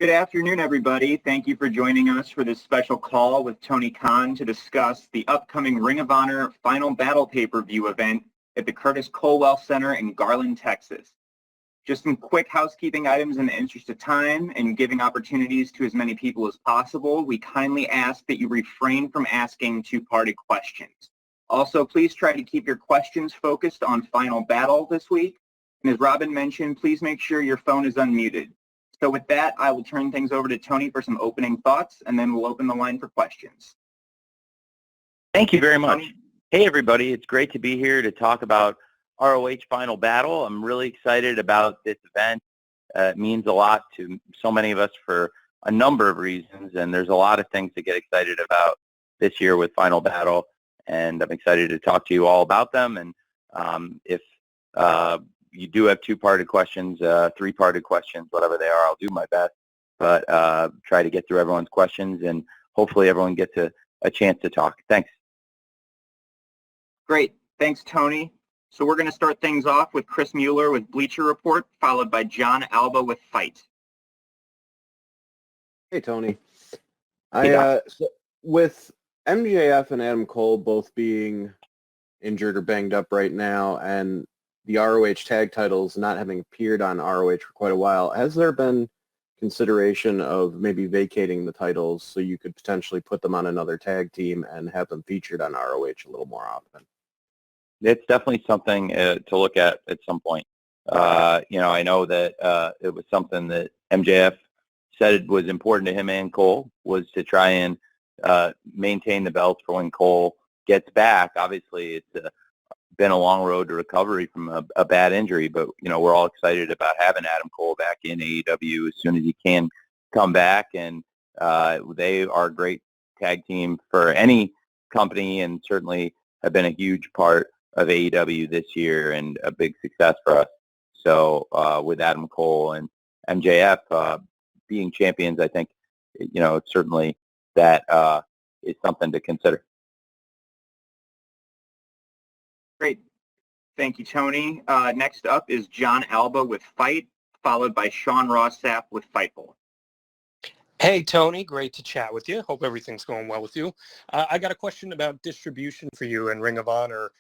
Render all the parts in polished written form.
Good afternoon, everybody. Thank you for joining us for this special call with Tony Khan to discuss the upcoming Ring of Honor Final Battle pay-per-view event at the Curtis Culwell Center in Garland, Texas. Just some quick housekeeping items in the interest of time and giving opportunities to as many people as possible. We kindly ask that you refrain from asking two-party questions. Also, please try to keep your questions focused on Final Battle this week. And as Robin mentioned, please make sure your phone is unmuted. So with that, I will turn things over to Tony for some opening thoughts, and then we'll open the line for questions. Thank you very much. Tony? Hey, everybody. It's great to be here to talk about ROH Final Battle. I'm really excited about this event. It means a lot to so many of us for a number of reasons, and there's a lot of things to get excited about this year with Final Battle, and I'm excited to talk to you all about them. And if you do have two-parted questions, three-parted questions, whatever they are, I'll do my best, but try to get through everyone's questions, and hopefully everyone gets a chance to talk. Thanks. Great. Thanks, Tony. So we're going to start things off with Chris Mueller with Bleacher Report, followed by John Alba with Fight. Hey, Tony. So with MJF and Adam Cole both being injured or banged up right now, and the ROH tag titles not having appeared on ROH for quite a while, has there been consideration of maybe vacating the titles so you could potentially put them on another tag team and have them featured on ROH a little more often? It's definitely something to look at some point. I know that it was something that MJF said was important to him and Cole, was to try and maintain the belts for when Cole gets back. Obviously, it's been a long road to recovery from a bad injury, but we're all excited about having Adam Cole back in AEW as soon as he can come back, and they are a great tag team for any company, and certainly have been a huge part of AEW this year and a big success for us. So with Adam Cole and MJF being champions, I think certainly that is something to consider. Great. Thank you, Tony. Next up is John Alba with Fight, followed by Sean Rossap with Fightful. Hey, Tony. Great to chat with you. Hope everything's going well with you. I got a question about distribution for you in Ring of Honor.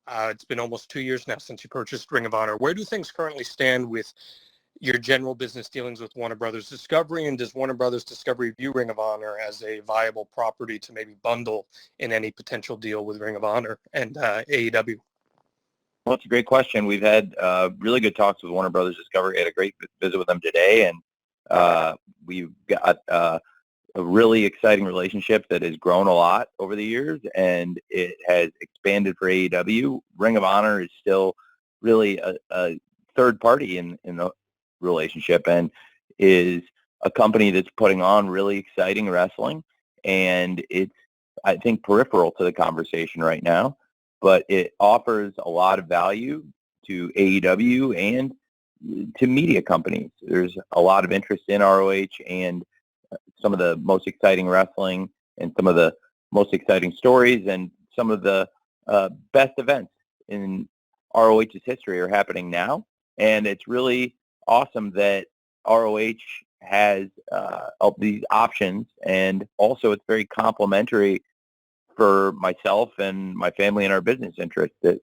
It's been almost 2 years now since you purchased Ring of Honor. Where do things currently stand with your general business dealings with Warner Brothers Discovery, and does Warner Brothers Discovery view Ring of Honor as a viable property to maybe bundle in any potential deal with Ring of Honor and AEW? Well, it's a great question. We've had really good talks with Warner Brothers Discovery. I had a great visit with them today, and we've got a really exciting relationship that has grown a lot over the years, and it has expanded for AEW. Ring of Honor is still really a third party in the relationship, and is a company that's putting on really exciting wrestling, and it's, I think, peripheral to the conversation right now. But it offers a lot of value to AEW and to media companies. There's a lot of interest in ROH and some of the most exciting wrestling and some of the most exciting stories and some of the best events in ROH's history are happening now. And it's really awesome that ROH has these options, and also it's very complimentary for myself and my family and our business interests that,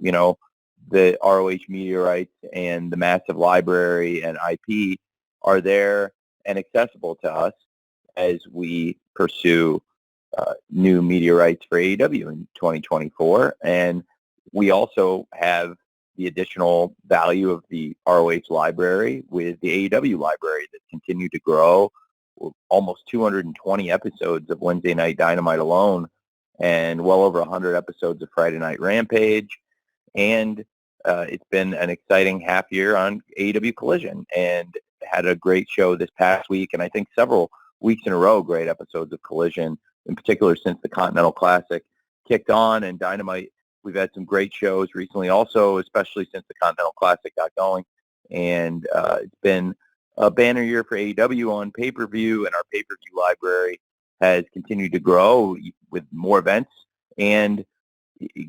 the ROH media rights and the massive library and IP are there and accessible to us as we pursue new media rights for AEW in 2024. And we also have the additional value of the ROH library with the AEW library that continued to grow. Almost 220 episodes of Wednesday Night Dynamite alone, and well over 100 episodes of Friday Night Rampage. And it's been an exciting half year on AEW Collision, and had a great show this past week, and I think several weeks in a row, great episodes of Collision, in particular since the Continental Classic kicked on. And Dynamite, we've had some great shows recently also, especially since the Continental Classic got going. And it's been a banner year for AEW on pay-per-view, and our pay-per-view library has continued to grow with more events and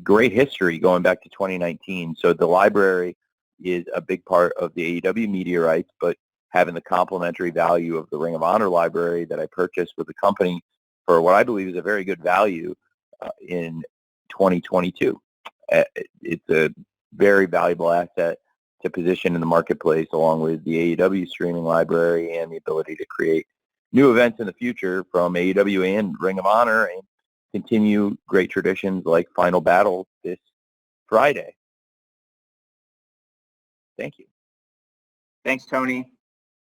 great history going back to 2019. So the library is a big part of the AEW media rights, but having the complementary value of the Ring of Honor library that I purchased with the company for what I believe is a very good value in 2022. It's a very valuable asset to position in the marketplace, along with the AEW streaming library and the ability to create new events in the future from AEW and Ring of Honor and continue great traditions like Final Battle this Friday. Thank you. Thanks, Tony.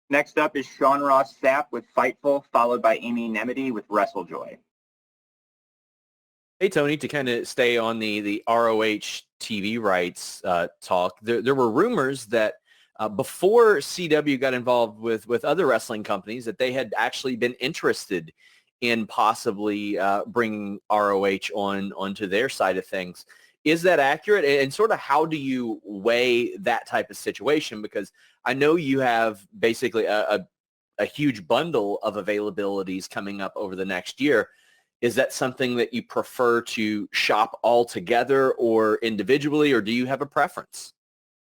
Next up is Sean Ross Sapp with Fightful, followed by Amy Nemedy with WrestleJoy. Hey, Tony, to kind of stay on the ROH TV rights talk, there were rumors that before CW got involved with other wrestling companies that they had actually been interested in possibly bringing ROH onto their side of things. Is that accurate? And sort of how do you weigh that type of situation? Because I know you have basically a huge bundle of availabilities coming up over the next year. Is that something that you prefer to shop all together or individually, or do you have a preference?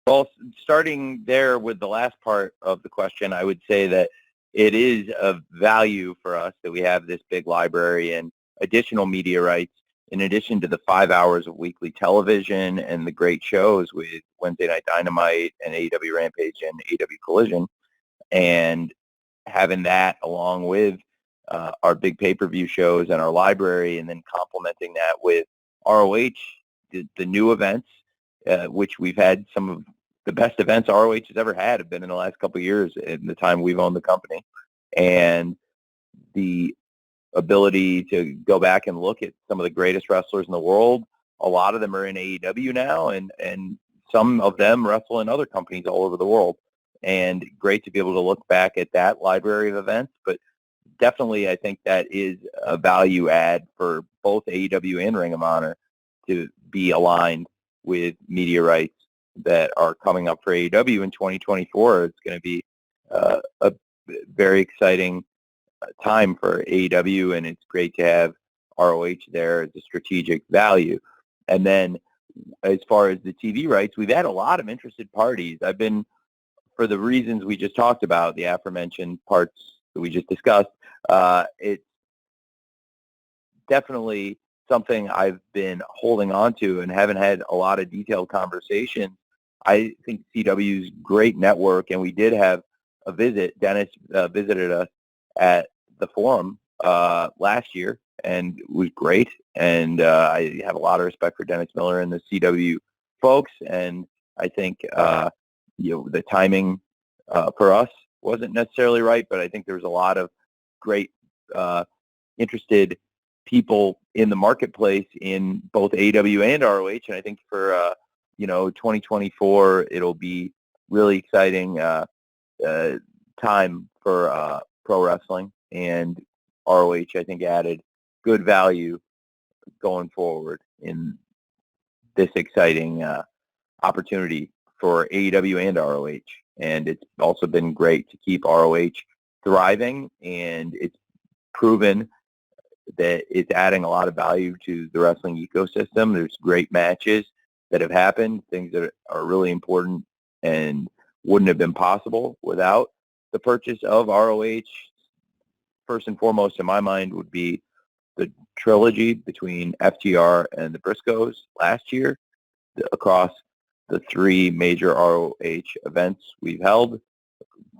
Well, starting there with the last part of the question, I would say that it is of value for us that we have this big library and additional media rights in addition to the 5 hours of weekly television and the great shows with Wednesday Night Dynamite and AEW Rampage and AEW Collision. And having that along with our big pay-per-view shows and our library, and then complementing that with ROH, the new events, which we've had some of the best events ROH has ever had have been in the last couple of years in the time we've owned the company. And the ability to go back and look at some of the greatest wrestlers in the world. A lot of them are in AEW now, and some of them wrestle in other companies all over the world. And great to be able to look back at that library of events. But definitely, I think that is a value add for both AEW and Ring of Honor to be aligned with media rights that are coming up for AEW in 2024. It's going to be a very exciting time for AEW, and it's great to have ROH there as a strategic value. And then as far as the TV rights, we've had a lot of interested parties. I've been, for the reasons we just talked about, the aforementioned parts that we just discussed, it's definitely something I've been holding on to and haven't had a lot of detailed conversations. I think CW's great network, and we did have a visit. Dennis visited us at the Forum last year, and it was great. And I have a lot of respect for Dennis Miller and the CW folks. And I think the timing for us wasn't necessarily right, but I think there was a lot of great interested people in the marketplace in both AEW and ROH. And I think for 2024, it'll be really exciting time for pro wrestling, and ROH, I think, added good value going forward in this exciting opportunity for AEW and ROH. And it's also been great to keep ROH thriving, and it's proven that it's adding a lot of value to the wrestling ecosystem. There's great matches that have happened, things that are really important and wouldn't have been possible without the purchase of ROH. First and foremost, in my mind, would be the trilogy between FTR and the Briscoes last year across the three major ROH events we've held,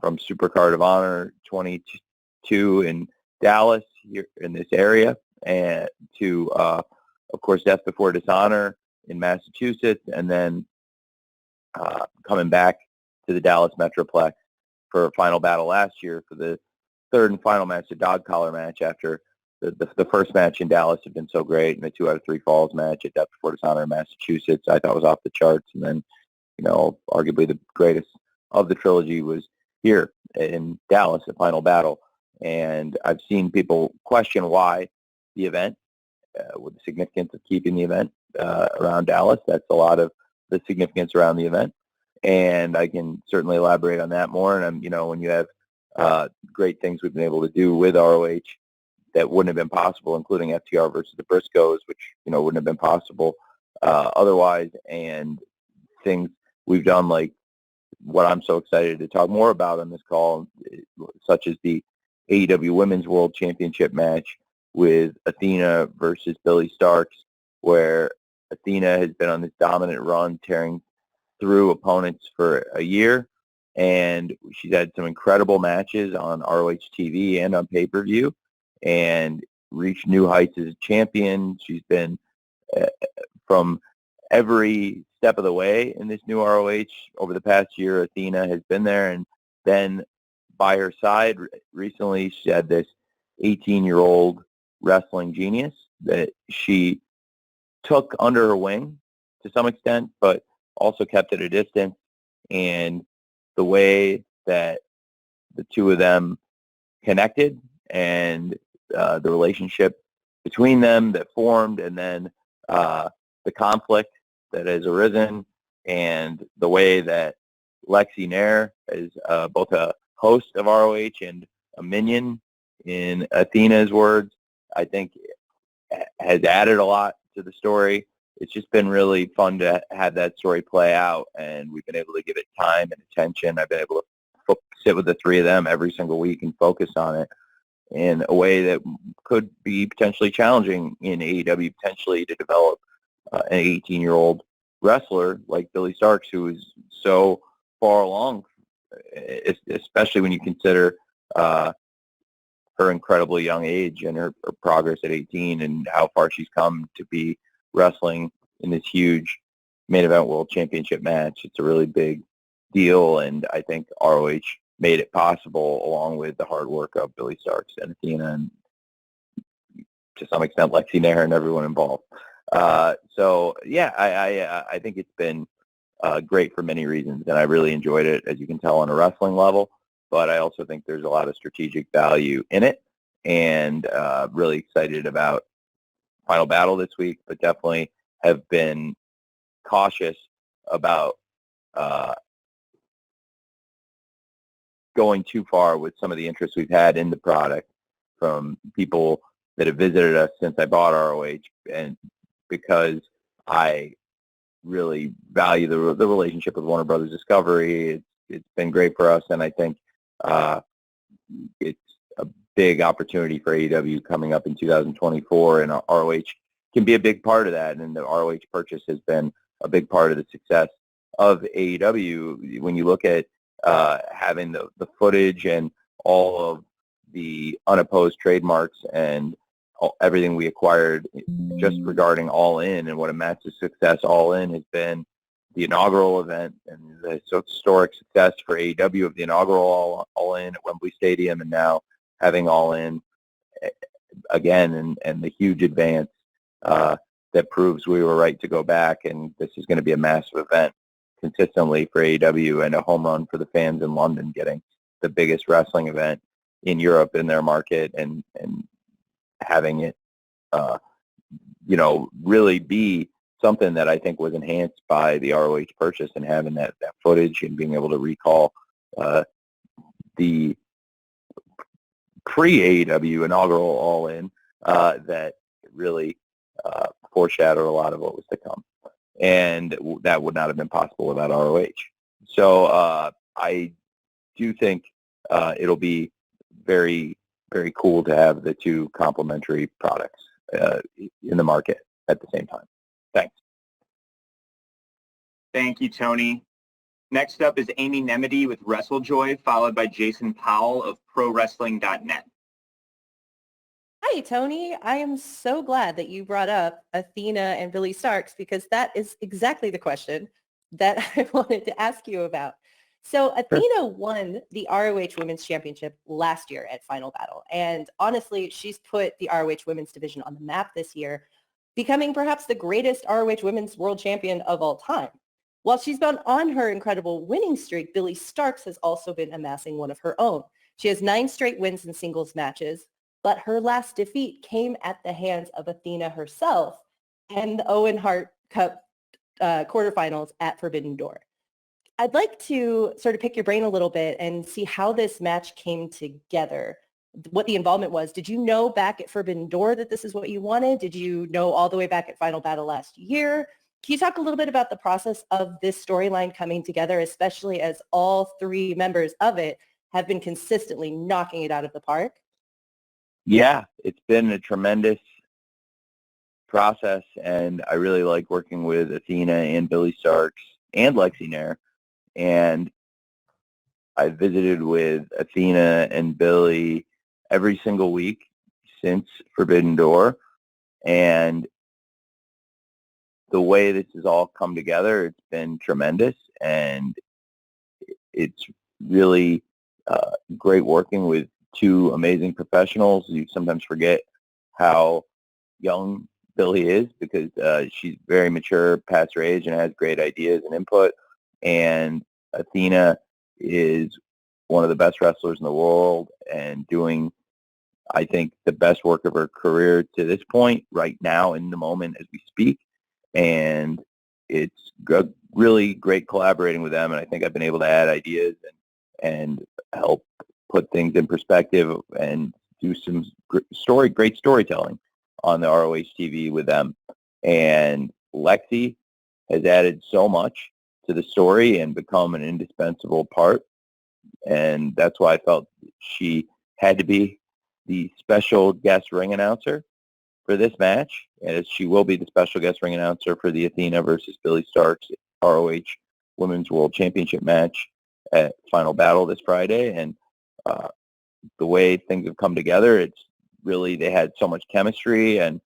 from Supercard of Honor 22 in Dallas here in this area, and to, of course, Death Before Dishonor in Massachusetts, and then coming back to the Dallas Metroplex for Final Battle last year for the third and final match, the dog collar match, after the first match in Dallas had been so great, and the 2 out of 3 falls match at Death Before Dishonor in Massachusetts I thought was off the charts. And then, arguably the greatest of the trilogy was here in Dallas at Final Battle. And I've seen people question why the event, with the significance of keeping the event around Dallas. That's a lot of the significance around the event. And I can certainly elaborate on that more. And when you have great things we've been able to do with ROH that wouldn't have been possible, including FTR versus the Briscoes, which, wouldn't have been possible otherwise, and things we've done like what I'm so excited to talk more about on this call, such as the AEW Women's World Championship match with Athena versus Billie Starkz, where Athena has been on this dominant run, tearing through opponents for a year, and she's had some incredible matches on ROH TV and on pay-per-view, and reached new heights as a champion. She's been from every step of the way in this new ROH over the past year. Athena has been there, and then by her side recently, she had this 18-year-old wrestling genius that she took under her wing to some extent, but also kept at a distance. And the way that the two of them connected, and the relationship between them that formed, and then the conflict that has arisen, and the way that Lexi Nair is both a host of ROH and a minion, in Athena's words, I think has added a lot to the story. It's just been really fun to have that story play out, and we've been able to give it time and attention. I've been able to sit with the three of them every single week and focus on it in a way that could be potentially challenging in AEW, potentially to develop an 18-year-old wrestler like Billie Starkz, who is so far along, especially when you consider her incredibly young age and her progress at 18 and how far she's come to be wrestling in this huge main event world championship match. It's a really big deal, and I think ROH made it possible along with the hard work of Billie Starkz and Athena, and to some extent Lexi Nair and everyone involved. So yeah, I think it's been great for many reasons, and I really enjoyed it, as you can tell, on a wrestling level. But I also think there's a lot of strategic value in it, and really excited about Final Battle this week, but definitely have been cautious about going too far with some of the interest we've had in the product from people that have visited us since I bought ROH, and because I really value the relationship with Warner Brothers Discovery. It's been great for us, and I think it's a big opportunity for AEW coming up in 2024, and ROH can be a big part of that, and the ROH purchase has been a big part of the success of AEW. When you look at having the footage and all of the unopposed trademarks and everything we acquired just regarding All In, and what a massive success All In has been, the inaugural event, and the historic success for AEW of the inaugural All In at Wembley Stadium, and now having All In again, and the huge advance that proves we were right to go back, and this is going to be a massive event consistently for AEW, and a home run for the fans in London, getting the biggest wrestling event in Europe in their market, and having it really be something that I think was enhanced by the ROH purchase, and having that footage and being able to recall the pre-AEW inaugural All In that really foreshadowed a lot of what was to come. And that would not have been possible without ROH. So I do think it'll be very, very cool to have the two complementary products in the market at the same time. Thanks. Thank you, Tony. Next up is Amy Nemedy with WrestleJoy, followed by Jason Powell of ProWrestling.net. Hi, Tony. I am so glad that you brought up Athena and Billie Starkz, because that is exactly the question that I wanted to ask you about. So Athena won the ROH Women's Championship last year at Final Battle. And honestly, she's put the ROH Women's division on the map this year, becoming perhaps the greatest ROH Women's World Champion of all time. While she's been on her incredible winning streak, Billie Starkz has also been amassing one of her own. She has 9 straight wins in singles matches, but her last defeat came at the hands of Athena herself and the Owen Hart Cup quarterfinals at Forbidden Door. I'd like to sort of pick your brain a little bit and see how this match came together, what the involvement was. Did you know back at Forbidden Door that this is what you wanted? Did you know all the way back at Final Battle last year? Can you talk a little bit about the process of this storyline coming together, especially as all three members of it have been consistently knocking it out of the park? Yeah, it's been a tremendous process, and I really like working with Athena and Billy Starks and Lexi Nair. And I visited with Athena and Billy every single week since Forbidden Door, and the way this has all come together, it's been tremendous, and it's really great working with two amazing professionals. You sometimes forget how young Billy is because she's very mature, past her age, and has great ideas and input. And Athena is one of the best wrestlers in the world and doing, I think, the best work of her career to this point right now in the moment as we speak. And it's really great collaborating with them. And I think I've been able to add ideas and help put things in perspective and do some great storytelling on the ROH TV with them. And Lexi has added so much to the story and become an indispensable part. And that's why I felt she had to be the special guest ring announcer for this match, as she will be the special guest ring announcer for the Athena versus Billy Starks ROH Women's World Championship match at Final Battle this Friday. And the way things have come together, it's really, they had so much chemistry and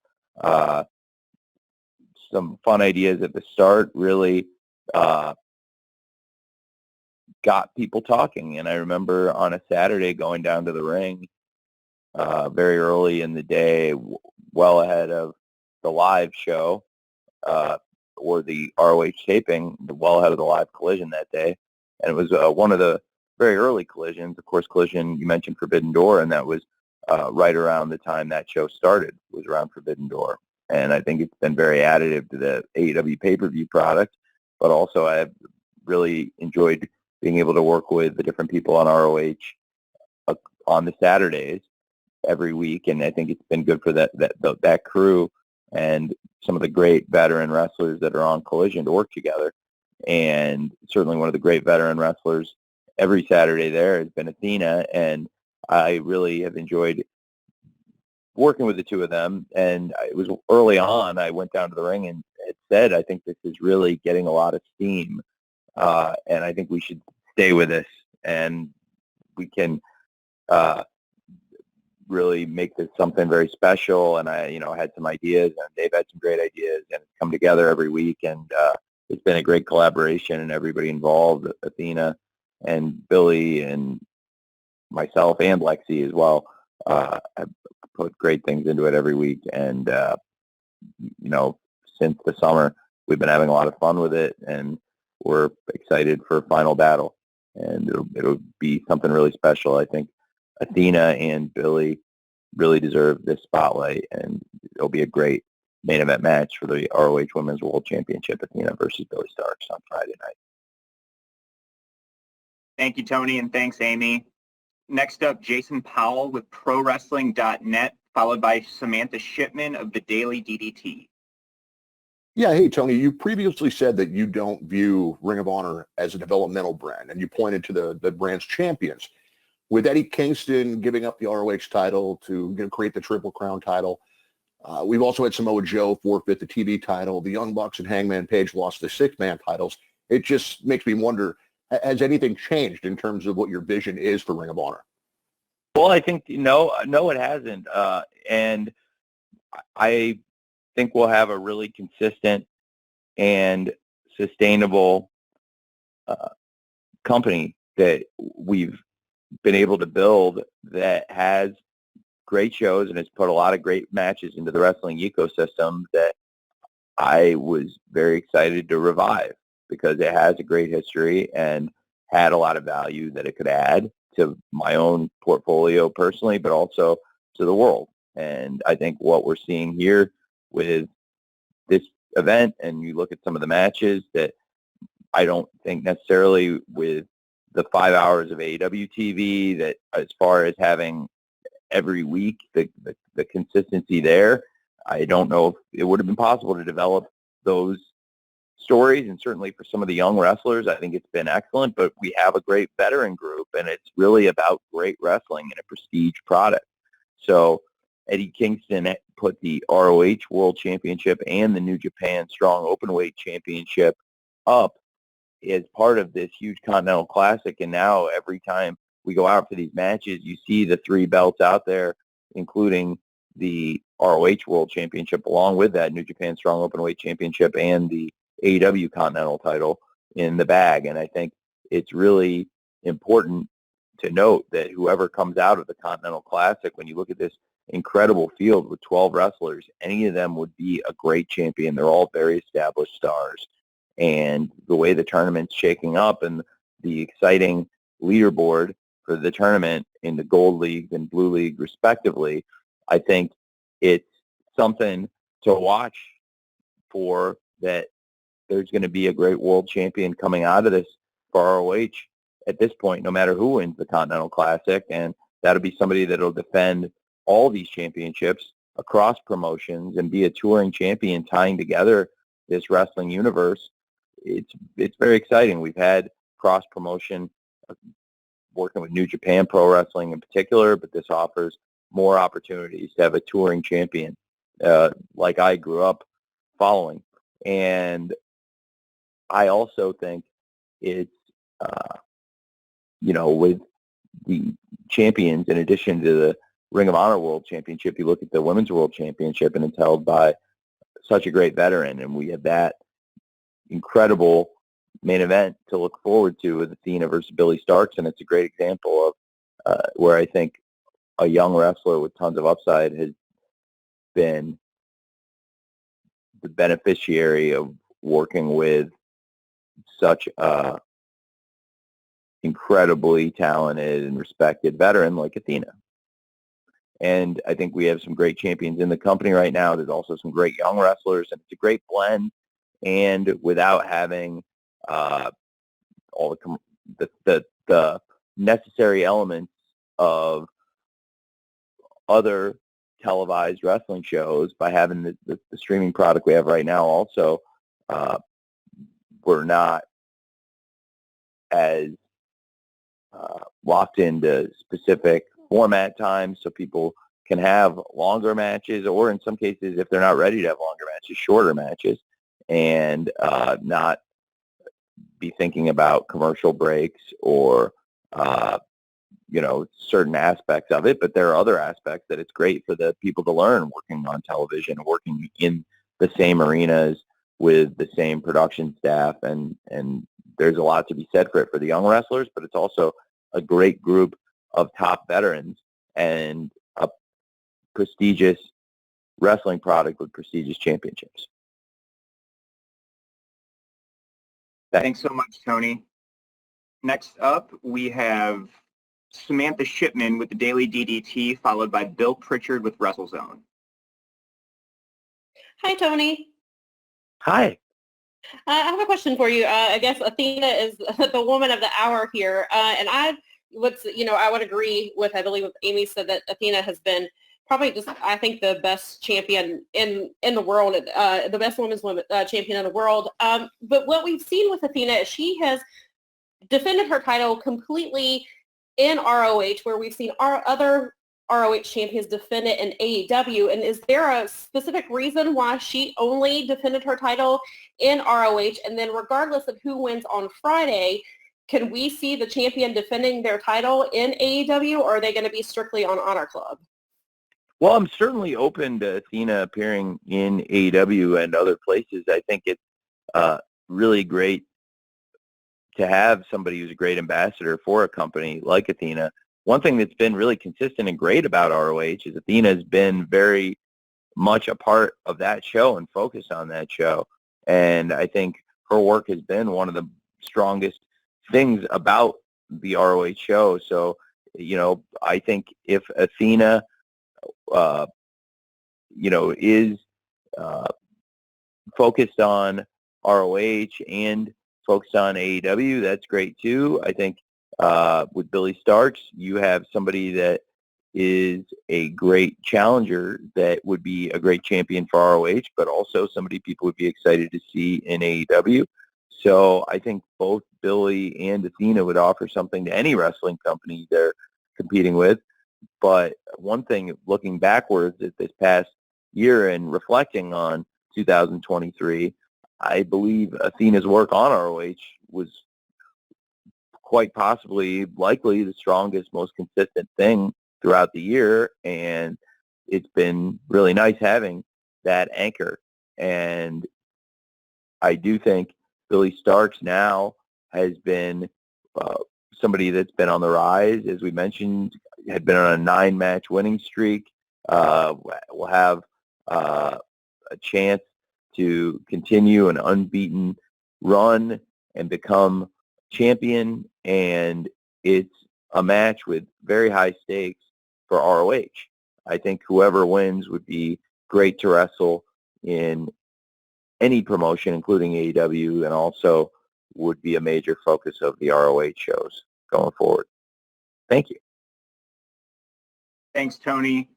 some fun ideas at the start, really got people talking. And I remember on a Saturday going down to the ring very early in the day, well ahead of the live show or the ROH taping, well ahead of the live collision that day. And it was one of the very early collisions. Of course, collision, you mentioned Forbidden Door, and that was right around the time that show started, was around Forbidden Door. And I think it's been very additive to the AEW pay-per-view product, but also I've really enjoyed being able to work with the different people on ROH on the Saturdays every week, and I think it's been good for that crew and some of the great veteran wrestlers that are on Collision to work together. And certainly one of the great veteran wrestlers every Saturday there has been Athena, and I really have enjoyed working with the two of them. And it was early on, I went down to the ring and it said, I think this is really getting a lot of steam, and I think we should stay with this, and we can really make this something very special. And I, had some ideas, and they've had some great ideas, and it's come together every week. And it's been a great collaboration, and everybody involved, Athena and Billy and myself and Lexi as well, have put great things into it every week. And, since the summer, we've been having a lot of fun with it, and we're excited for Final Battle. And it'll be something really special. I think Athena and Billy really deserve this spotlight, and it'll be a great main event match for the ROH Women's World Championship, Athena versus Billy Starks on Friday night. Thank you, Tony, and thanks, Amy. Next up, Jason Powell with ProWrestling.net, followed by Samantha Shipman of the Daily DDT. Yeah, hey, Tony, you previously said that you don't view Ring of Honor as a developmental brand, and you pointed to the brand's champions. With Eddie Kingston giving up the ROH title to create the Triple Crown title, we've also had Samoa Joe forfeit the TV title. The Young Bucks and Hangman Page lost the six-man titles. It just makes me wonder, has anything changed in terms of what your vision is for Ring of Honor? Well, I think, no, it hasn't. And I think we'll have a really consistent and sustainable company that we've been able to build that has great shows and has put a lot of great matches into the wrestling ecosystem that I was very excited to revive, because it has a great history and had a lot of value that it could add to my own portfolio personally, but also to the world. And I think what we're seeing here with this event, and you look at some of the matches, that I don't think necessarily with the 5 hours of AEW TV, that as far as having every week the consistency there, I don't know if it would have been possible to develop those stories, and certainly for some of the young wrestlers, I think it's been excellent, but we have a great veteran group, and it's really about great wrestling and a prestige product. So Eddie Kingston put the ROH World Championship and the New Japan Strong Openweight Championship up as part of this huge Continental Classic, and now every time we go out for these matches, you see the 3 belts out there, including the ROH World Championship, along with that New Japan Strong Openweight Championship and the AEW Continental title in the bag. And I think it's really important to note that whoever comes out of the Continental Classic, when you look at this incredible field with 12 wrestlers, any of them would be a great champion. They're all very established stars. And the way the tournament's shaking up and the exciting leaderboard for the tournament in the Gold League and Blue League respectively, I think it's something to watch for, that there's going to be a great world champion coming out of this for ROH at this point, no matter who wins the Continental Classic. And that'll be somebody that'll defend all these championships across promotions and be a touring champion, tying together this wrestling universe. It's very exciting. We've had cross promotion working with New Japan Pro Wrestling in particular, but this offers more opportunities to have a touring champion like I grew up following. And I also think it's, with the champions, in addition to the Ring of Honor World Championship, you look at the Women's World Championship, and it's held by such a great veteran, and we have that incredible main event to look forward to with Athena versus Billy Starks, and it's a great example of where I think a young wrestler with tons of upside has been the beneficiary of working with such a incredibly talented and respected veteran like Athena. And I think we have some great champions in the company right now. There's also some great young wrestlers, and it's a great blend. And without having all the necessary elements of other televised wrestling shows, by having the streaming product we have right now, also we're not as locked into specific format times, so people can have longer matches, or in some cases, if they're not ready to have longer matches, shorter matches, and not be thinking about commercial breaks or certain aspects of it. But there are other aspects that it's great for the people to learn working on television, working in the same arenas with the same production staff, and there's a lot to be said for it for the young wrestlers, but it's also a great group of top veterans and a prestigious wrestling product with prestigious championships. Thanks so much, Tony. Next up, we have Samantha Shipman with the Daily DDT, followed by Bill Pritchard with WrestleZone. Hi, Tony. Hi. I have a question for you. I guess Athena is the woman of the hour here, and I would agree with, I believe, what Amy said, that Athena has been probably just, I think, the best champion in the world, the best women's champion in the world. But what we've seen with Athena is she has defended her title completely in ROH, where we've seen our other ROH champions defend it in AEW. And is there a specific reason why she only defended her title in ROH? And then regardless of who wins on Friday, can we see the champion defending their title in AEW, or are they going to be strictly on Honor Club? Well, I'm certainly open to Athena appearing in AEW and other places. I think it's really great to have somebody who's a great ambassador for a company like Athena. One thing that's been really consistent and great about ROH is Athena has been very much a part of that show and focused on that show. And I think her work has been one of the strongest things about the ROH show. So, I think if Athena, is focused on ROH and focused on AEW, that's great too. I think with Billy Starks, you have somebody that is a great challenger that would be a great champion for ROH, but also somebody people would be excited to see in AEW. So I think both Billy and Athena would offer something to any wrestling company they're competing with. But one thing, looking backwards at this past year and reflecting on 2023, I believe Athena's work on ROH was quite possibly, likely, the strongest, most consistent thing throughout the year, and it's been really nice having that anchor. And I do think Billy Starks now has been somebody that's been on the rise, as we mentioned, had been on a 9-match winning streak, will have a chance to continue an unbeaten run and become champion, and it's a match with very high stakes for ROH. I think whoever wins would be great to wrestle in any promotion, including AEW, and also would be a major focus of the ROH shows going forward. Thank you. Thanks, Tony.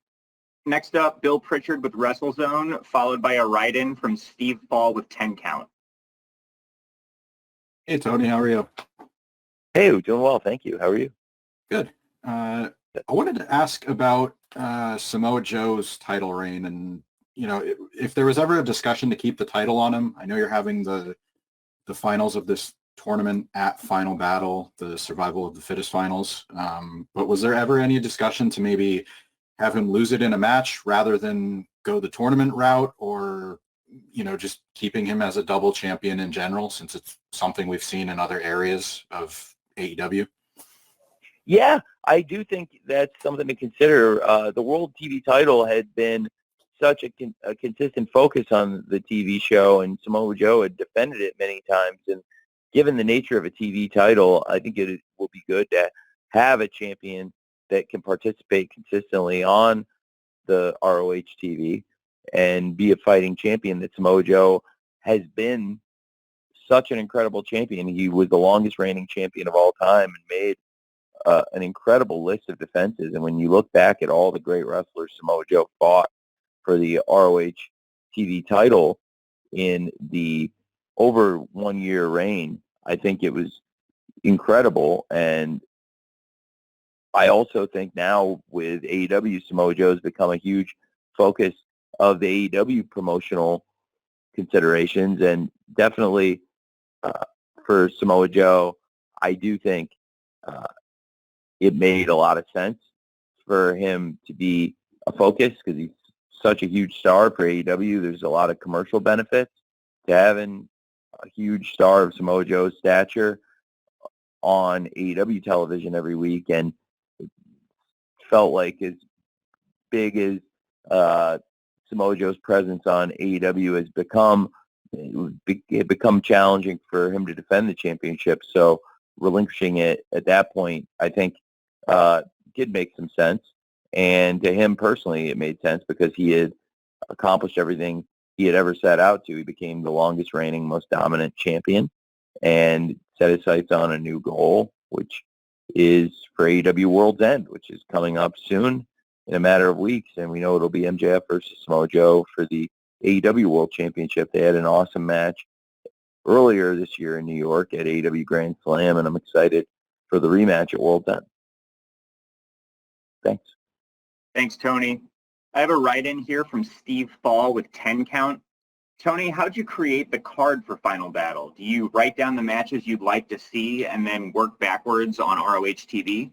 Next up, Bill Pritchard with WrestleZone, followed by a write-in from Steve Fall with 10 Count. Hey, Tony, how are you? Hey, doing well, thank you. How are you? Good. I wanted to ask about Samoa Joe's title reign, and if there was ever a discussion to keep the title on him. I know you're having the finals of this tournament at Final Battle, the survival of the fittest finals. But was there ever any discussion to maybe have him lose it in a match rather than go the tournament route, or just keeping him as a double champion in general, since it's something we've seen in other areas of AEW? Yeah, I do think that's something to consider. The World TV title had been such a consistent focus on the TV show, and Samoa Joe had defended it many times. And given the nature of a TV title, I think it will be good to have a champion that can participate consistently on the ROH TV and be a fighting champion. That Samoa Joe has been such an incredible champion. He was the longest reigning champion of all time and made an incredible list of defenses. And when you look back at all the great wrestlers Samoa Joe fought for the ROH TV title in the over 1 year reign, I think it was incredible. And I also think now with AEW, Samoa Joe has become a huge focus of the AEW promotional considerations. And definitely for Samoa Joe, I do think it made a lot of sense for him to be a focus because he's such a huge star for AEW. There's a lot of commercial benefits to having a huge star of Samoa Joe's stature on AEW television every week, and it felt like as big as Samoa Joe's presence on AEW has become, it had become challenging for him to defend the championship. So relinquishing it at that point, I think, did make some sense. And to him personally, it made sense because he had accomplished everything he had ever set out to. He became the longest reigning, most dominant champion and set his sights on a new goal, which is for AEW World's End, which is coming up soon in a matter of weeks. And we know it'll be MJF versus Samoa Joe for the AEW World Championship. They had an awesome match earlier this year in New York at AEW Grand Slam, and I'm excited for the rematch at World's End. Thanks. Thanks, Tony. I have a write-in here from Steve Fall with 10 Count. Tony, how'd you create the card for Final Battle? Do you write down the matches you'd like to see and then work backwards on ROH TV?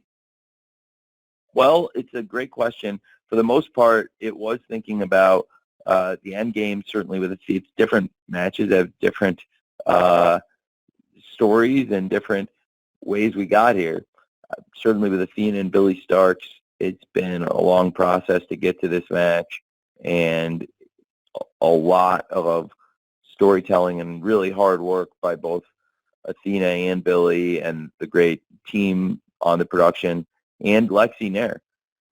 Well, it's a great question. For the most part, it was thinking about the end game, certainly with it's different matches have different stories and different ways we got here. Certainly with Athena and Billy Starks, it's been a long process to get to this match and a lot of storytelling and really hard work by both Athena and Billy and the great team on the production and Lexi Nair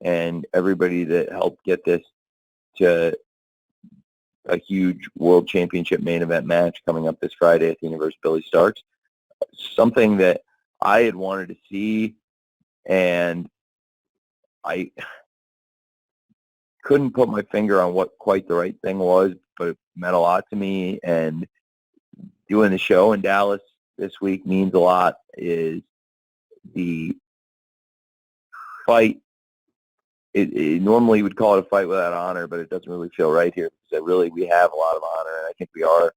and everybody that helped get this to a huge world championship main event match coming up this Friday, Athena versus Billy Starks. Something that I had wanted to see, and couldn't put my finger on what quite the right thing was, but it meant a lot to me. And doing the show in Dallas this week means a lot. Is the fight. It normally would call it a fight without honor, but it doesn't really feel right here because we have a lot of honor, and I think we are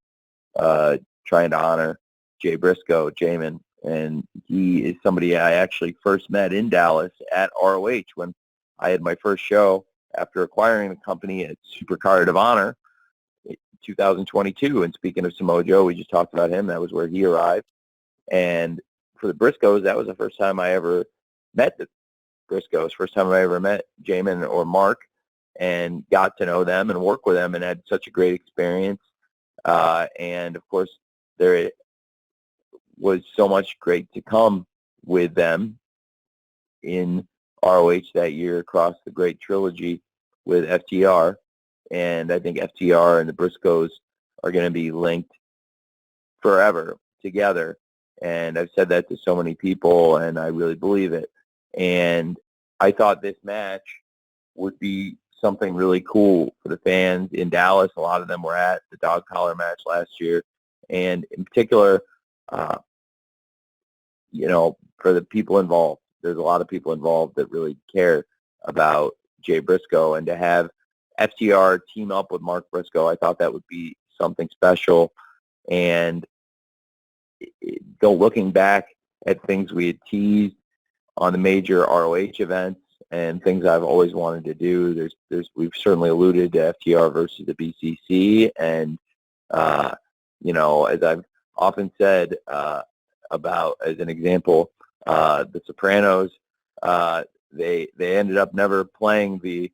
trying to honor Jay Briscoe, Jamin, and he is somebody I actually first met in Dallas at ROH when I had my first show after acquiring the company at Supercard of Honor in 2022. And speaking of Samoa Joe, we just talked about him. That was where he arrived. And for the Briscoes, that was the first time I ever met the Briscoes, first time I ever met Jamin or Mark and got to know them and work with them and had such a great experience. And, of course, there was so much great to come with them in ROH that year across the great trilogy with FTR. And I think FTR and the Briscoes are going to be linked forever together. And I've said that to so many people, and I really believe it. And I thought this match would be something really cool for the fans in Dallas. A lot of them were at the dog collar match last year. And in particular, for the people involved, there's a lot of people involved that really care about Jay Briscoe. And to have FTR team up with Mark Briscoe, I thought that would be something special. And looking back at things we had teased on the major ROH events and things I've always wanted to do, we've certainly alluded to FTR versus the BCC. And, as I've often said about, as an example, the Sopranos, they ended up never playing the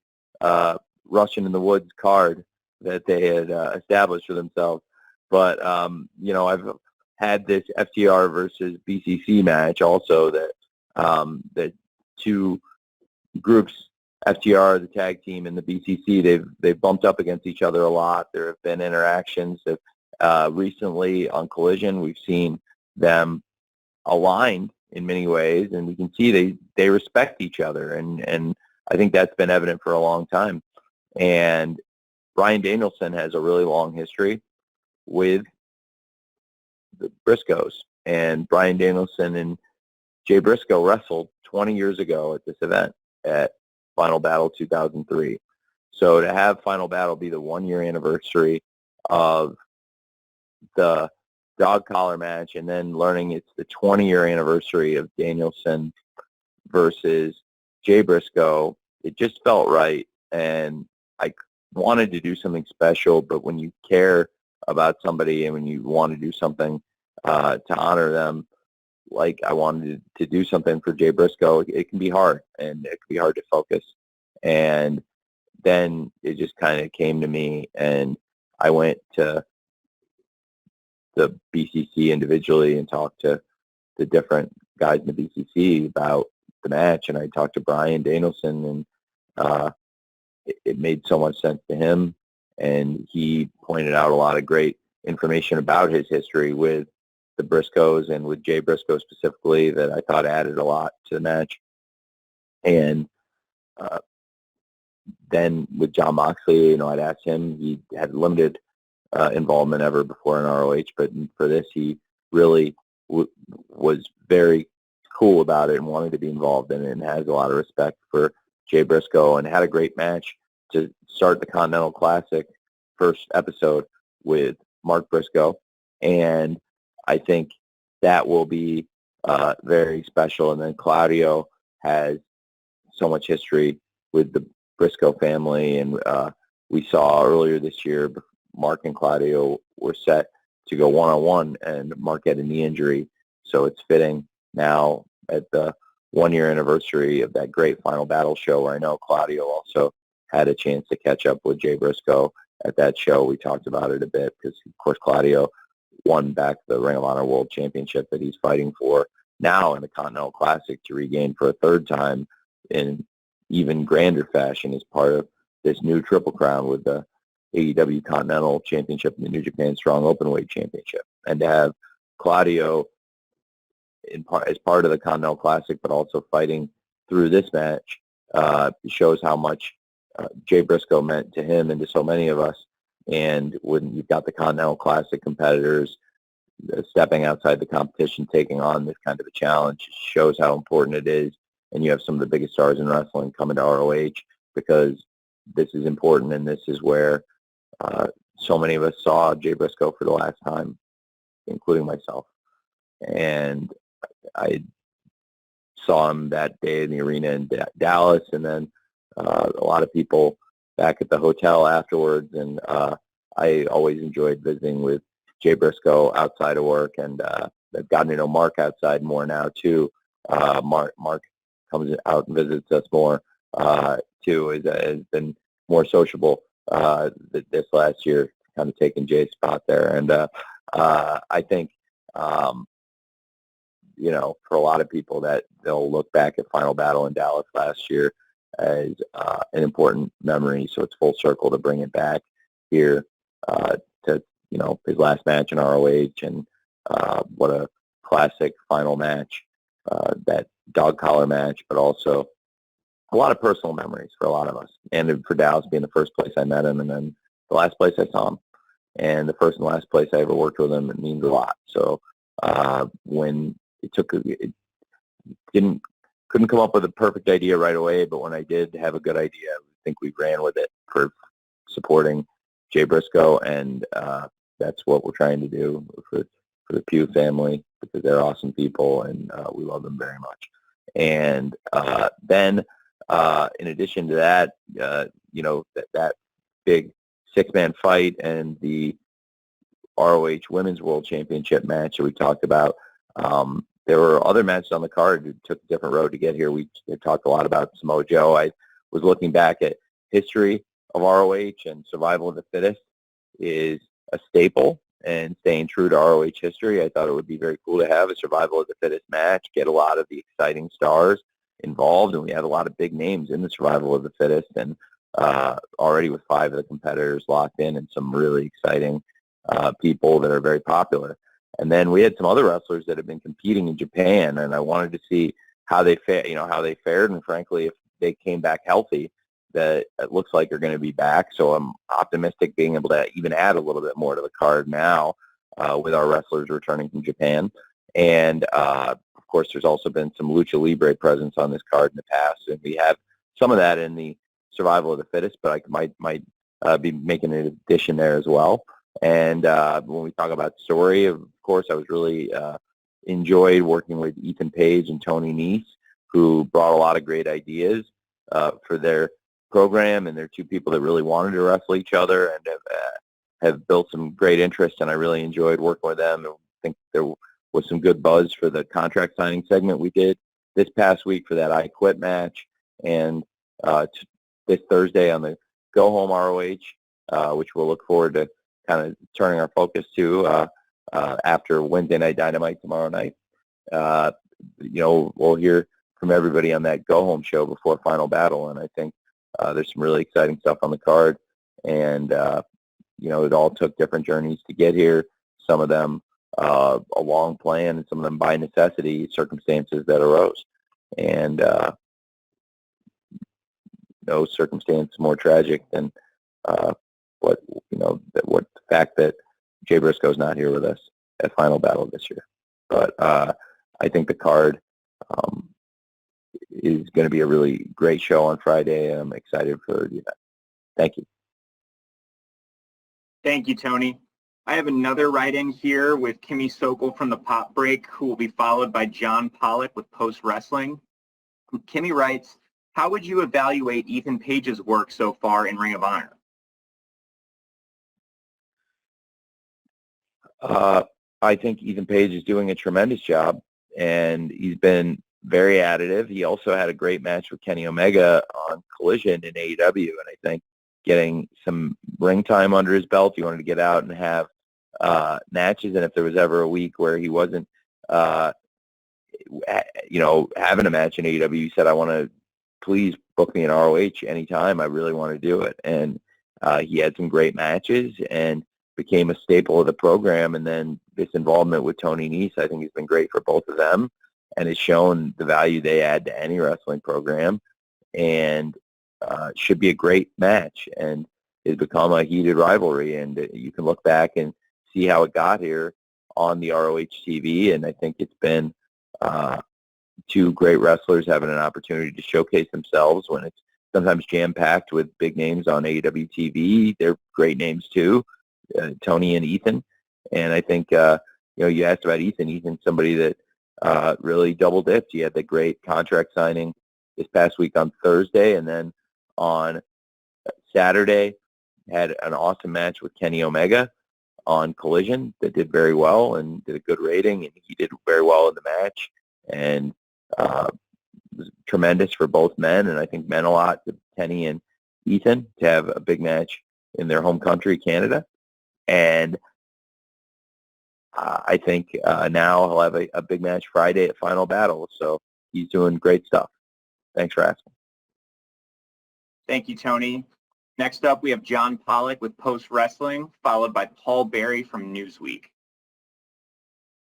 Russian in the Woods card that they had established for themselves. But, I've had this FTR versus BCC match also that the two groups, FTR, the tag team, and the BCC, they've bumped up against each other a lot. There have been interactions that recently on Collision, we've seen them aligned in many ways, and we can see they respect each other, and I think that's been evident for a long time. And Bryan Danielson has a really long history with the Briscoes, and Bryan Danielson and Jay Briscoe wrestled 20 years ago at this event at Final Battle 2003. So to have Final Battle be the 1-year anniversary of the dog collar match, and then learning it's the 20-year anniversary of Danielson versus Jay Briscoe, it just felt right. And I wanted to do something special, but when you care about somebody and when you want to do something to honor them, like I wanted to do something for Jay Briscoe, it can be hard, and it can be hard to focus. And then it just kind of came to me, and I went to the BCC individually and talked to the different guys in the BCC about the match, and I talked to Bryan Danielson, and it made so much sense to him, and he pointed out a lot of great information about his history with the Briscoes and with Jay Briscoe specifically that I thought added a lot to the match. And then with John Moxley, I'd asked him, he had limited involvement ever before in ROH, but for this he really was very cool about it and wanted to be involved in it, and has a lot of respect for Jay Briscoe, and had a great match to start the Continental Classic first episode with Mark Briscoe. And I think that will be very special. And then Claudio has so much history with the Briscoe family, and we saw earlier this year Mark and Claudio were set to go one-on-one, and Mark had a knee injury, so it's fitting now at the 1-year anniversary of that great Final Battle show, where I know Claudio also had a chance to catch up with Jay Briscoe at that show. We talked about it a bit because, of course, Claudio won back the Ring of Honor World Championship that he's fighting for now in the Continental Classic to regain for a third time in even grander fashion as part of this new Triple Crown with the AEW Continental Championship and the New Japan Strong Openweight Championship. And to have Claudio as part of the Continental Classic, but also fighting through this match, shows how much Jay Briscoe meant to him and to so many of us. And when you've got the Continental Classic competitors stepping outside the competition, taking on this kind of a challenge, shows how important it is. And you have some of the biggest stars in wrestling coming to ROH because this is important, and this is where so many of us saw Jay Briscoe for the last time, including myself. And I saw him that day in the arena in Dallas, and then a lot of people back at the hotel afterwards. And I always enjoyed visiting with Jay Briscoe outside of work, and I've gotten to know Mark outside more now too. Mark comes out and visits us more too. Has been more sociable this last year, kind of taking Jay's spot there. And I think for a lot of people that they'll look back at Final Battle in Dallas last year as an important memory. So it's full circle to bring it back here to his last match in ROH, and what a classic final match, that dog collar match, but also a lot of personal memories for a lot of us. And for Dallas being the first place I met him, and then the last place I saw him, and the first and last place I ever worked with him, it means a lot. So when couldn't come up with a perfect idea right away, but when I did have a good idea, I think we ran with it for supporting Jay Briscoe, and that's what we're trying to do for the Pugh family, because they're awesome people, and we love them very much. And then in addition to that, that big six-man fight and the ROH Women's World Championship match that we talked about, there were other matches on the card who took a different road to get here. We talked a lot about Samoa Joe. I was looking back at history of ROH, and survival of the fittest is a staple, and staying true to ROH history, I thought it would be very cool to have a survival of the fittest match, get a lot of the exciting stars involved, and we had a lot of big names in the survival of the fittest, and already with 5 of the competitors locked in, and some really exciting people that are very popular. And then we had some other wrestlers that have been competing in Japan, and I wanted to see how they fared, and frankly, if they came back healthy, that it looks like they're going to be back. So I'm optimistic being able to even add a little bit more to the card now with our wrestlers returning from Japan. And of course, there's also been some Lucha Libre presence on this card in the past, and we have some of that in the survival of the fittest, but I might be making an addition there as well. And when we talk about story, of course, I was really enjoyed working with Ethan Page and Tony Nese, who brought a lot of great ideas for their program, and they're 2 people that really wanted to wrestle each other and have built some great interest, and I really enjoyed working with them. I think there was some good buzz for the contract signing segment we did this past week for that I Quit match, and this Thursday on the Go Home ROH, which we'll look forward to kind of turning our focus to after Wednesday Night Dynamite tomorrow night. We'll hear from everybody on that Go Home show before Final Battle, and I think there's some really exciting stuff on the card, and it all took different journeys to get here. Some of them a long plan, and some of them by necessity, circumstances that arose, and no circumstance more tragic than the fact that Jay Briscoe's not here with us at Final Battle this year. But I think the card is going to be a really great show on Friday, and I'm excited for the event. Thank you. Thank you, Tony. I have another write-in here with Kimmy Sokol from the Pop Break, who will be followed by John Pollock with Post Wrestling. Kimmy writes, how would you evaluate Ethan Page's work so far in Ring of Honor? I think Ethan Page is doing a tremendous job, and he's been very additive. He also had a great match with Kenny Omega on Collision in AEW, and I think getting some ring time under his belt, he wanted to get out and have matches, and if there was ever a week where he wasn't having a match in AEW, he said, I want to please book me in ROH anytime. I really want to do it. And he had some great matches and became a staple of the program. And then this involvement with Tony Nese, I think, has been great for both of them, and has shown the value they add to any wrestling program. And should be a great match and has become a heated rivalry. And you can look back and see how it got here on the ROH TV, and I think it's been two great wrestlers having an opportunity to showcase themselves when it's sometimes jam-packed with big names on AEW TV. They're great names too, Tony and Ethan. And I think, you asked about Ethan. Ethan's somebody that really double-dipped. He had the great contract signing this past week on Thursday, and then on Saturday had an awesome match with Kenny Omega on Collision that did very well and did a good rating, and he did very well in the match. And was tremendous for both men, and I think meant a lot to Kenny and Ethan to have a big match in their home country, Canada. And I think now he'll have a big match Friday at Final Battle, so he's doing great stuff. Thanks for asking. Thank you, Tony. Next up, we have John Pollock with Post Wrestling, followed by Paul Berry from Newsweek.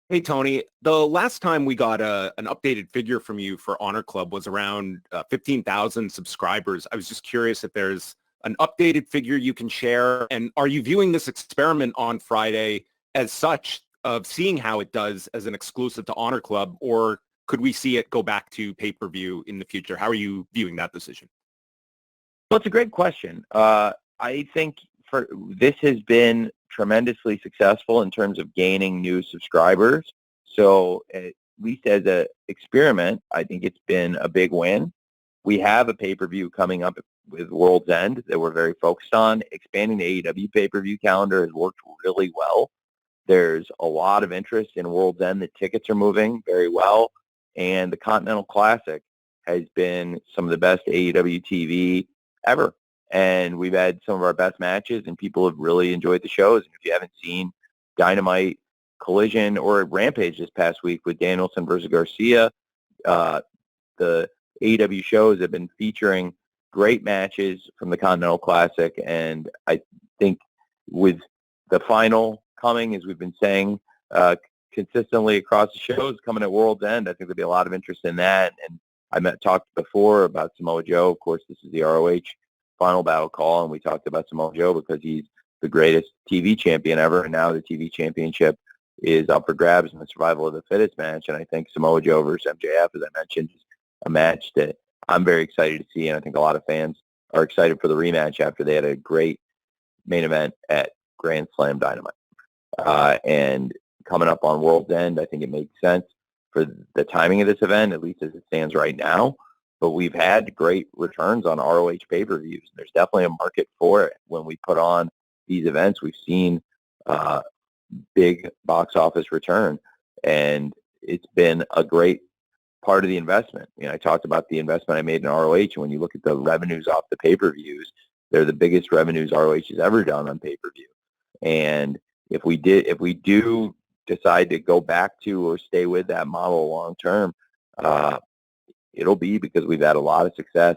Hey, Tony, the last time we got an updated figure from you for Honor Club was around 15,000 subscribers. I was just curious if there's an updated figure you can share. And are you viewing this experiment on Friday as such of seeing how it does as an exclusive to Honor Club, or could we see it go back to pay-per-view in the future? How are you viewing that decision? Well, it's a great question. I think this has been tremendously successful in terms of gaining new subscribers. So at least as an experiment, I think it's been a big win. We have a pay-per-view coming up with World's End that we're very focused on. Expanding the AEW pay-per-view calendar has worked really well. There's a lot of interest in World's End. The tickets are moving very well. And the Continental Classic has been some of the best AEW TV ever. And we've had some of our best matches, and people have really enjoyed the shows. And if you haven't seen Dynamite, Collision, or Rampage this past week with Danielson versus Garcia, the AEW shows have been featuring great matches from the Continental Classic. And I think with the final coming, as we've been saying, consistently across the shows coming at World's End, I think there'll be a lot of interest in that. And I talked before about Samoa Joe. Of course, this is the ROH Final Battle call, and we talked about Samoa Joe because he's the greatest TV champion ever, and now the TV championship is up for grabs in the survival of the fittest match. And I think Samoa Joe versus MJF, as I mentioned, is a match that I'm very excited to see, and I think a lot of fans are excited for the rematch after they had a great main event at Grand Slam Dynamite. And coming up on World's End, I think it makes sense for the timing of this event, at least as it stands right now. But we've had great returns on ROH pay-per-views. There's definitely a market for it. When we put on these events, we've seen big box office return, and it's been a great part of the investment. I talked about the investment I made in ROH, and when you look at the revenues off the pay-per-views, they're the biggest revenues ROH has ever done on pay-per-view. And if we do decide to go back to or stay with that model long term, it'll be because we've had a lot of success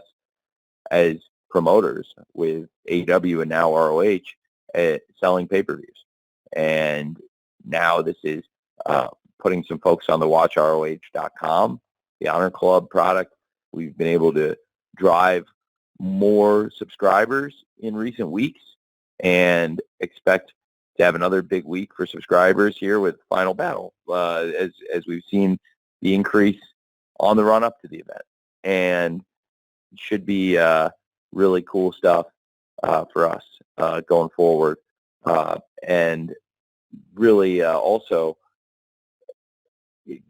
as promoters with AEW and now ROH at selling pay-per-views. And now this is putting some folks on the WatchROH.com, the Honor Club product. We've been able to drive more subscribers in recent weeks and expect to have another big week for subscribers here with Final Battle, as we've seen the increase on the run-up to the event. And it should be really cool stuff for us going forward. And really also,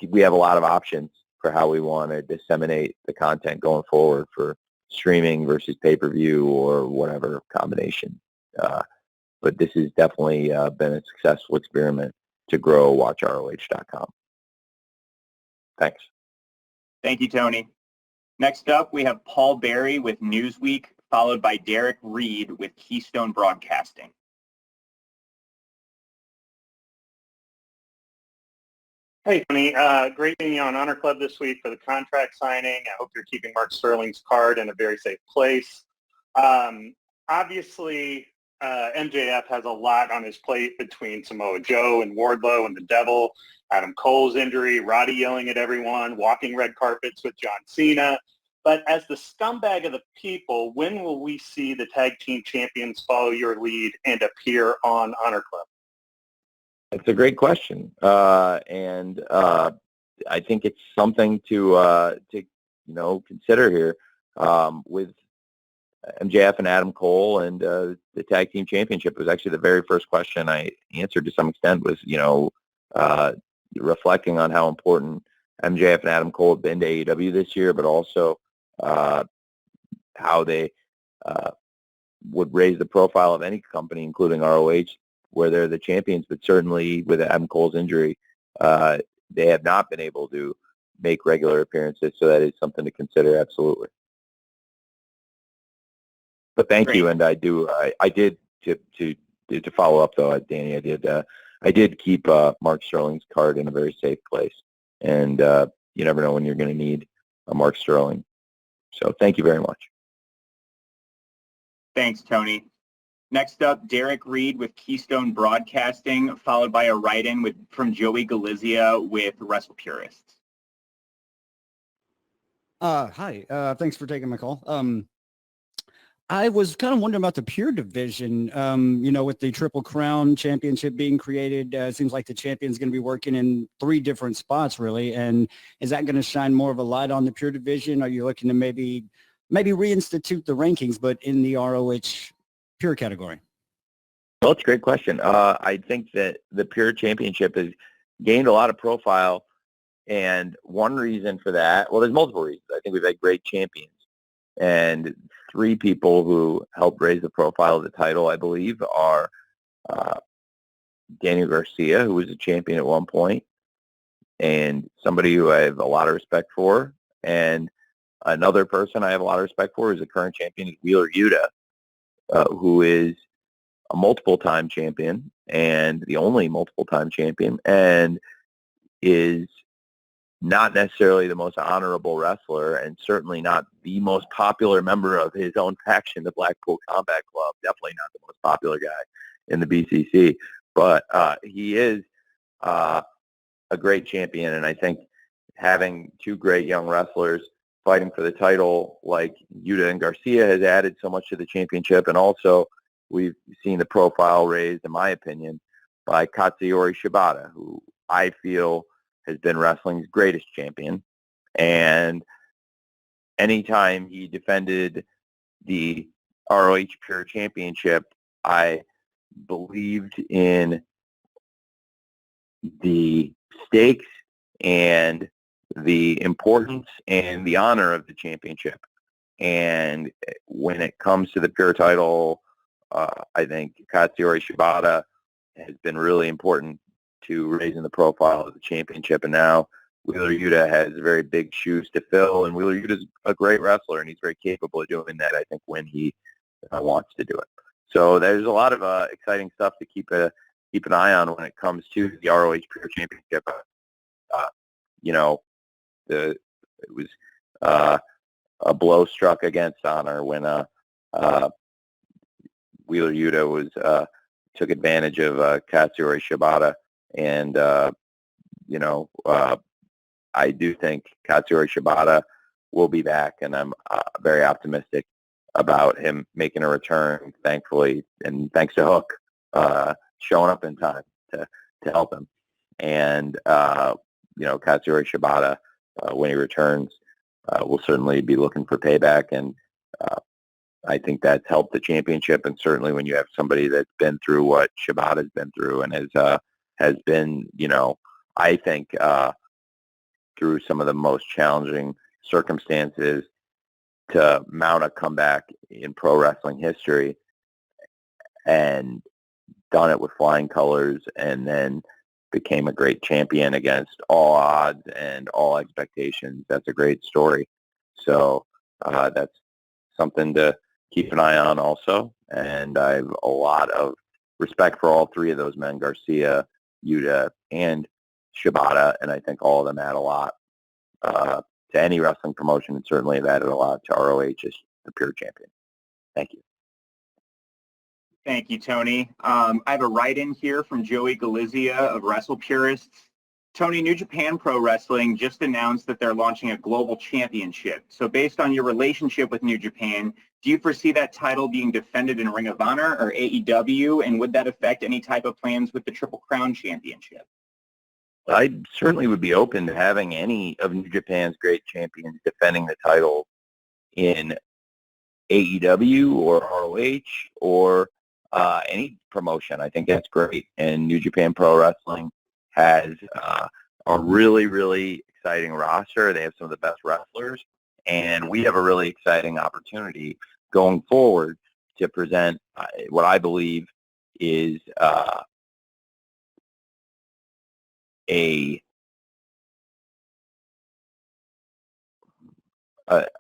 we have a lot of options for how we want to disseminate the content going forward for streaming versus pay-per-view or whatever combination. But this has definitely been a successful experiment to grow WatchROH.com. Thanks. Thank you, Tony. Next up, we have Paul Berry with Newsweek, followed by Derek Reed with Keystone Broadcasting. Hey, Tony. Great being on Honor Club this week for the contract signing. I hope you're keeping Mark Sterling's card in a very safe place. Obviously, MJF has a lot on his plate between Samoa Joe and Wardlow and the Devil, Adam Cole's injury, Roddy yelling at everyone, walking red carpets with John Cena. But as the scumbag of the people, when will we see the tag team champions follow your lead and appear on Honor Club? That's a great question, and I think it's something to consider here with MJF and Adam Cole and the tag team championship. Was actually the very first question I answered to some extent. Was reflecting on how important MJF and Adam Cole have been to AEW this year, but also how they would raise the profile of any company, including ROH, where they're the champions. But certainly with Adam Cole's injury, they have not been able to make regular appearances, so that is something to consider, absolutely. But thank you, and I did to follow up though, Danny. I did keep Mark Sterling's card in a very safe place, and you never know when you're going to need a Mark Sterling. So thank you very much. Thanks, Tony. Next up, Derek Reed with Keystone Broadcasting, followed by a write-in from Joey Galizia with Wrestle Purists. Hi. Thanks for taking my call. I was kind of wondering about the Pure division, with the Triple Crown Championship being created. It seems like the champion's going to be working in 3 different spots, really. And is that going to shine more of a light on the Pure division? Are you looking to maybe reinstitute the rankings, but in the ROH Pure category? Well, it's a great question. I think that the Pure Championship has gained a lot of profile, and one reason for that, well, there's multiple reasons. I think we've had great champions, and 3 people who helped raise the profile of the title, I believe, are Daniel Garcia, who was a champion at one point, and somebody who I have a lot of respect for, and another person I have a lot of respect for is the current champion, Wheeler Yuta, who is a multiple-time champion and the only multiple-time champion, and is not necessarily the most honorable wrestler, and certainly not the most popular member of his own faction, the Blackpool Combat Club. Definitely not the most popular guy in the BCC, but he is a great champion, and I think having 2 great young wrestlers fighting for the title like Yuta and Garcia has added so much to the championship, and also we've seen the profile raised, in my opinion, by Katsuyori Shibata, who I feel has been wrestling's greatest champion. And anytime he defended the ROH Pure Championship, I believed in the stakes and the importance and the honor of the championship. And when it comes to the Pure title, I think Katsuyori Shibata has been really important to raising the profile of the championship. And now Wheeler Yuta has very big shoes to fill, and Wheeler Yuta is a great wrestler, and he's very capable of doing that, I think, when he wants to do it. So there's a lot of exciting stuff to keep an eye on when it comes to the ROH Pure Championship. It was a blow struck against honor when Wheeler Yuta took advantage of Katsuyori Shibata, and I do think Katsuyori Shibata will be back, and I'm very optimistic about him making a return, thankfully, and thanks to Hook showing up in time to help him. And Katsuyori Shibata, when he returns, will certainly be looking for payback, and I think that's helped the championship. And certainly when you have somebody that's been through what Shibata's been through and has been, I think through some of the most challenging circumstances to mount a comeback in pro wrestling history, and done it with flying colors, and then became a great champion against all odds and all expectations. That's a great story. So that's something to keep an eye on also. And I have a lot of respect for all 3 of those men, Garcia, Yuta, and Shibata, and I think all of them add a lot to any wrestling promotion, and certainly have added a lot to ROH as the Pure champion. Thank you. Thank you, Tony. I have a write-in here from Joey Galizia of Wrestle Purists. Tony, New Japan Pro Wrestling just announced that they're launching a global championship. So based on your relationship with New Japan, do you foresee that title being defended in Ring of Honor or AEW? And would that affect any type of plans with the Triple Crown Championship? I certainly would be open to having any of New Japan's great champions defending the title in AEW or ROH or any promotion. I think that's great. And New Japan Pro Wrestling has a really, really exciting roster. They have some of the best wrestlers, and we have a really exciting opportunity going forward to present what I believe is a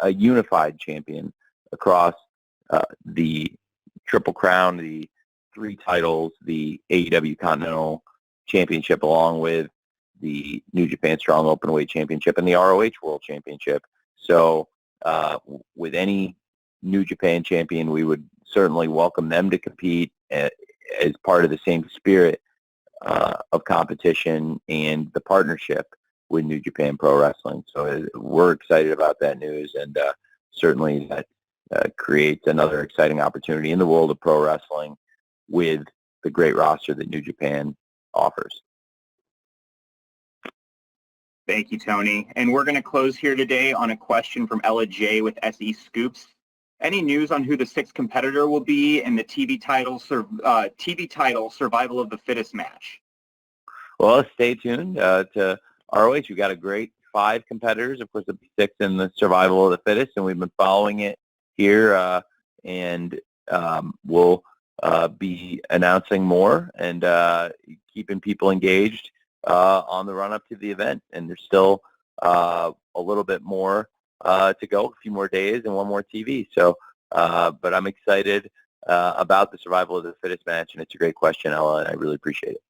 unified champion across the Triple Crown, the 3 titles, the AEW Continental Championship, along with the New Japan Strong Openweight Championship and the ROH World Championship. So with any New Japan champion, we would certainly welcome them to compete as part of the same spirit of competition and the partnership with New Japan Pro Wrestling. So we're excited about that news, and certainly that creates another exciting opportunity in the world of pro wrestling with the great roster that New Japan offers. Thank you, Tony. And we're going to close here today on a question from Ella J with SE Scoops. Any news on who the 6th competitor will be in the TV title Survival of the Fittest match? Well, stay tuned to ROH. We've got a great 5 competitors. Of course, there'll be 6 in the Survival of the Fittest, and we've been following it here, and we'll be announcing more and keeping people engaged on the run-up to the event. And there's still a little bit more to go, a few more days and one more TV. So, but I'm excited about the Survival of the Fittest match, and it's a great question, Ella, and I really appreciate it.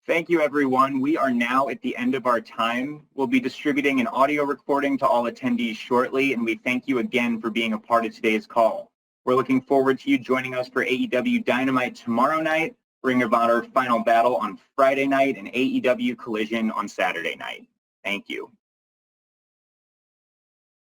Thank you, everyone. We are now at the end of our time. We'll be distributing an audio recording to all attendees shortly, and we thank you again for being a part of today's call. We're looking forward to you joining us for AEW Dynamite tomorrow night, Ring of Honor Final Battle on Friday night, and AEW Collision on Saturday night. Thank you.